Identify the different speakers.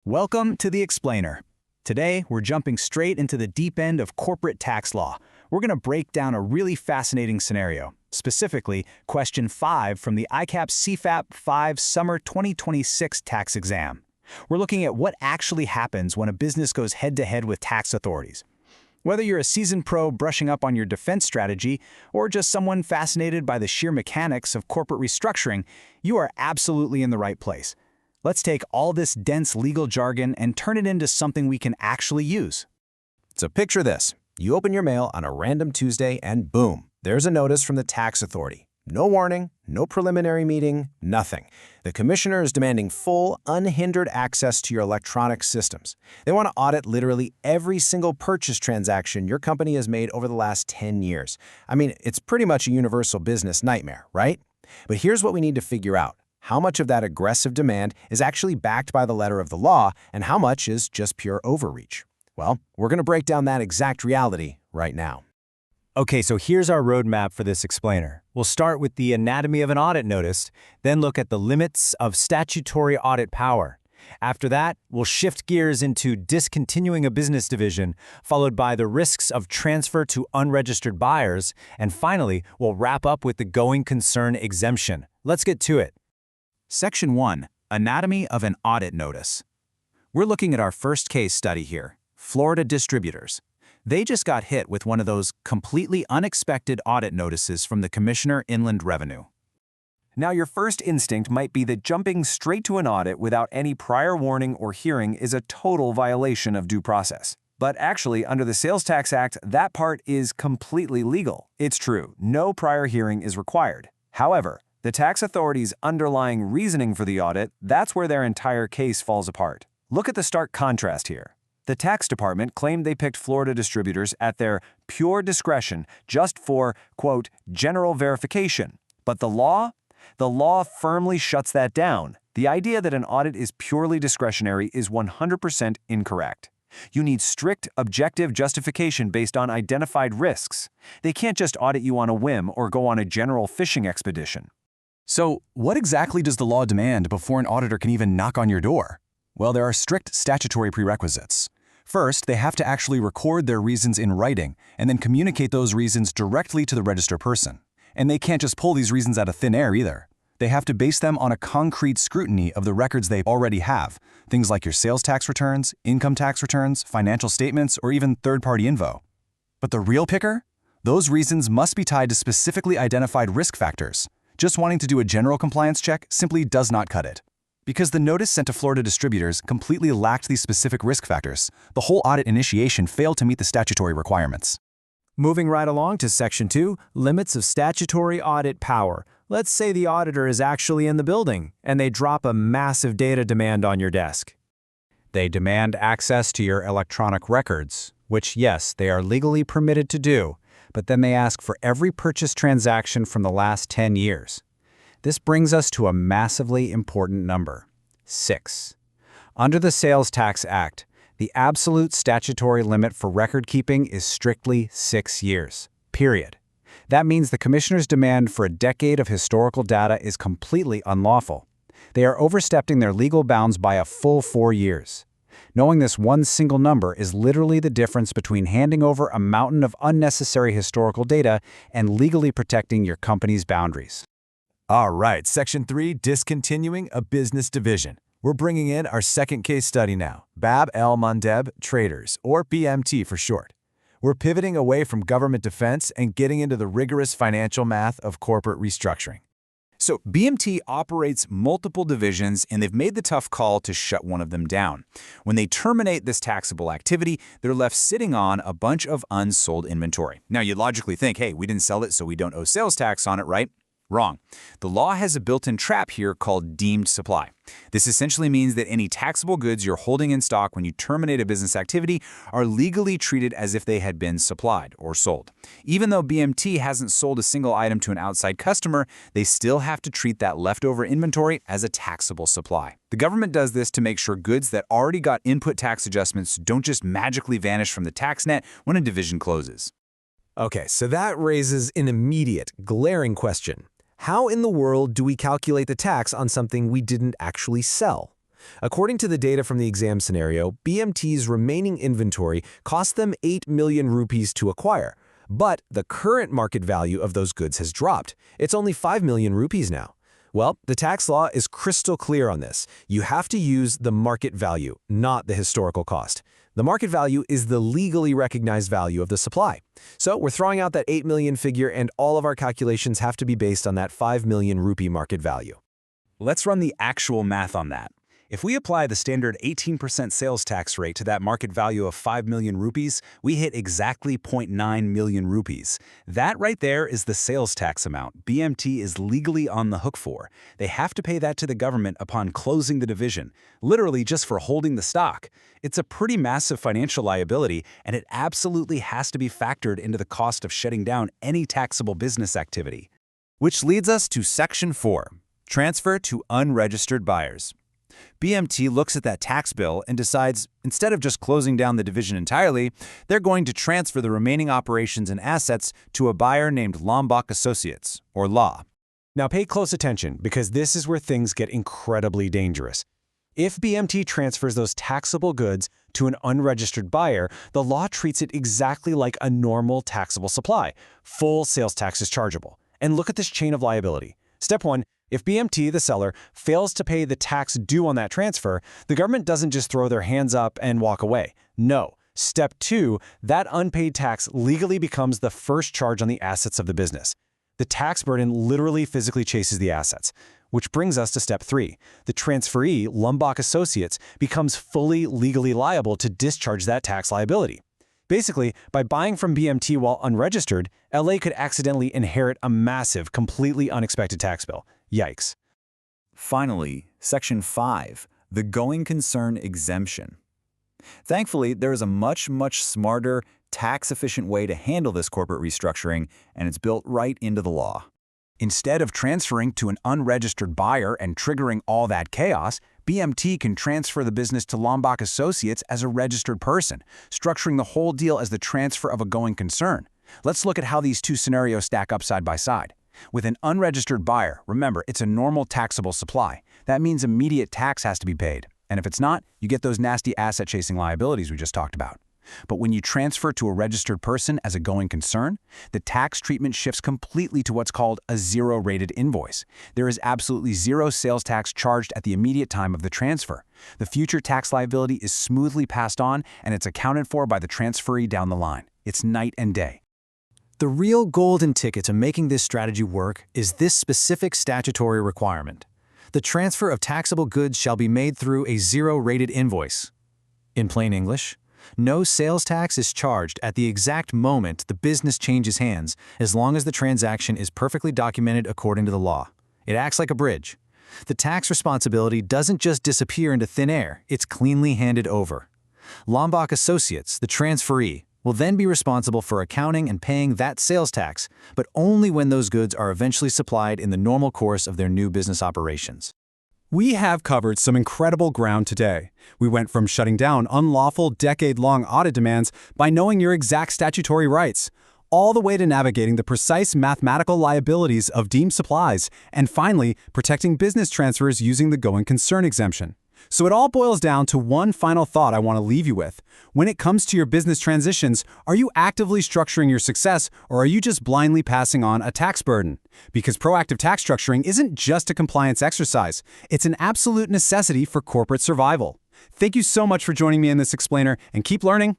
Speaker 1: Welcome to The Explainer. Today, we're jumping straight into the deep end of corporate tax law. We're going to break down a really fascinating scenario, specifically Question 5 from the ICAP CFAP 5 Summer 2026 tax exam. We're looking at what actually happens when a business goes head-to-head with tax authorities. Whether you're a seasoned pro brushing up on your defense strategy or just someone fascinated by the sheer mechanics of corporate restructuring, you are absolutely in the right place. Let's take all this dense legal jargon and turn it into something we can actually use.
Speaker 2: So picture this. You open your mail on a random Tuesday and boom, there's a notice from the tax authority. No warning, no preliminary meeting, nothing. The commissioner is demanding full, unhindered access to your electronic systems. They want to audit literally every single purchase transaction your company has made over the last 10 years. I mean, it's pretty much a universal business nightmare, right? But here's what we need to figure out. How much of that aggressive demand is actually backed by the letter of the law, and how much is just pure overreach? Well, we're going to break down that exact reality right now.
Speaker 3: Okay, so here's our roadmap for this explainer. We'll start with the anatomy of an audit notice, then look at the limits of statutory audit power. After that, we'll shift gears into discontinuing a business division, followed by the risks of transfer to unregistered buyers, and finally, we'll wrap up with the going concern exemption. Let's get to it.
Speaker 1: Section 1. Anatomy of an audit notice. We're looking at our first case study here, Florida distributors. They just got hit with one of those completely unexpected audit notices from the Commissioner Inland Revenue.
Speaker 3: Now, your first instinct might be that jumping straight to an audit without any prior warning or hearing is a total violation of due process. But actually, under the Sales Tax Act, that part is completely legal. It's true, no prior hearing is required. However, the tax authority's underlying reasoning for the audit, that's where their entire case falls apart. Look at the stark contrast here. The tax department claimed they picked Florida distributors at their pure discretion just for, quote, general verification. But the law firmly shuts that down. The idea that an audit is purely discretionary is 100% incorrect. You need strict, objective justification based on identified risks. They can't just audit you on a whim or go on a general fishing expedition.
Speaker 4: So, what exactly does the law demand before an auditor can even knock on your door? Well, there are strict statutory prerequisites. First, they have to actually record their reasons in writing and then communicate those reasons directly to the registered person. And they can't just pull these reasons out of thin air either. They have to base them on a concrete scrutiny of the records they already have, things like your sales tax returns, income tax returns, financial statements, or even third-party info. But the real kicker? Those reasons must be tied to specifically identified risk factors. Just wanting to do a general compliance check simply does not cut it. Because the notice sent to Florida distributors completely lacked these specific risk factors, the whole audit initiation failed to meet the statutory requirements.
Speaker 3: Moving right along to Section 2, Limits of Statutory Audit Power. Let's say the auditor is actually in the building, and they drop a massive data demand on your desk.
Speaker 1: They demand access to your electronic records, which, yes, they are legally permitted to do, but then they ask for every purchase transaction from the last 10 years. This brings us to a massively important number, 6. Under the Sales Tax Act, the absolute statutory limit for record keeping is strictly 6 years, period. That means the Commissioner's demand for a decade of historical data is completely unlawful. They are overstepping their legal bounds by a full 4 years. Knowing this one single number is literally the difference between handing over a mountain of unnecessary historical data and legally protecting your company's boundaries.
Speaker 5: All right, Section 3, Discontinuing a Business Division. We're bringing in our second case study now, Bab el-Mandeb Traders, or BMT for short. We're pivoting away from government defense and getting into the rigorous financial math of corporate restructuring.
Speaker 1: So BMT operates multiple divisions, and they've made the tough call to shut one of them down. When they terminate this taxable activity, they're left sitting on a bunch of unsold inventory. Now, you'd logically think, hey, we didn't sell it, so we don't owe sales tax on it, right? Wrong. The law has a built-in trap here called deemed supply. This essentially means that any taxable goods you're holding in stock when you terminate a business activity are legally treated as if they had been supplied or sold. Even though BMT hasn't sold a single item to an outside customer, they still have to treat that leftover inventory as a taxable supply. The government does this to make sure goods that already got input tax adjustments don't just magically vanish from the tax net when a division closes.
Speaker 6: Okay, so that raises an immediate, glaring question. How in the world do we calculate the tax on something we didn't actually sell? According to the data from the exam scenario, BMT's remaining inventory cost them 8 million rupees to acquire. But the current market value of those goods has dropped. It's only 5 million rupees now. Well, the tax law is crystal clear on this. You have to use the market value, not the historical cost. The market value is the legally recognized value of the supply. So we're throwing out that 8 million figure, and all of our calculations have to be based on that 5 million rupee market value.
Speaker 1: Let's run the actual math on that. If we apply the standard 18% sales tax rate to that market value of 5 million rupees, we hit exactly 0.9 million rupees. That right there is the sales tax amount BMT is legally on the hook for. They have to pay that to the government upon closing the division, literally just for holding the stock. It's a pretty massive financial liability, and it absolutely has to be factored into the cost of shutting down any taxable business activity.
Speaker 5: Which leads us to Section 4, Transfer to Unregistered Buyers. BMT looks at that tax bill and decides, instead of just closing down the division entirely, they're going to transfer the remaining operations and assets to a buyer named Lombok Associates, or Law.
Speaker 2: Now pay close attention, because this is where things get incredibly dangerous. If BMT transfers those taxable goods to an unregistered buyer, the law treats it exactly like a normal taxable supply. Full sales tax is chargeable. And look at this chain of liability. Step 1. If BMT, the seller, fails to pay the tax due on that transfer, the government doesn't just throw their hands up and walk away. No. Step 2, that unpaid tax legally becomes the first charge on the assets of the business. The tax burden literally physically chases the assets. Which brings us to Step 3. The transferee, Lombok Associates, becomes fully legally liable to discharge that tax liability. Basically, by buying from BMT while unregistered, LA could accidentally inherit a massive, completely unexpected tax bill. Yikes.
Speaker 1: Finally, Section 5, the going concern exemption. Thankfully, there is a much smarter, tax-efficient way to handle this corporate restructuring, and it's built right into the law. Instead of transferring to an unregistered buyer and triggering all that chaos, BMT can transfer the business to Lombok Associates as a registered person, structuring the whole deal as the transfer of a going concern. Let's look at how these two scenarios stack up side by side. With an unregistered buyer, remember, it's a normal taxable supply. That means immediate tax has to be paid. And if it's not, you get those nasty asset-chasing liabilities we just talked about. But when you transfer to a registered person as a going concern, the tax treatment shifts completely to what's called a zero-rated invoice. There is absolutely zero sales tax charged at the immediate time of the transfer. The future tax liability is smoothly passed on, and it's accounted for by the transferee down the line. It's night and day.
Speaker 2: The real golden ticket to making this strategy work is this specific statutory requirement. The transfer of taxable goods shall be made through a zero-rated invoice. In plain English, no sales tax is charged at the exact moment the business changes hands, as long as the transaction is perfectly documented according to the law. It acts like a bridge. The tax responsibility doesn't just disappear into thin air, it's cleanly handed over. Lombok Associates, the transferee, will then be responsible for accounting and paying that sales tax, but only when those goods are eventually supplied in the normal course of their new business operations.
Speaker 4: We have covered some incredible ground today. We went from shutting down unlawful decade-long audit demands by knowing your exact statutory rights, all the way to navigating the precise mathematical liabilities of deemed supplies, and finally, protecting business transfers using the going concern exemption. So it all boils down to one final thought I want to leave you with. When it comes to your business transitions, are you actively structuring your success, or are you just blindly passing on a tax burden? Because proactive tax structuring isn't just a compliance exercise. It's an absolute necessity for corporate survival. Thank you so much for joining me in this explainer, and keep learning.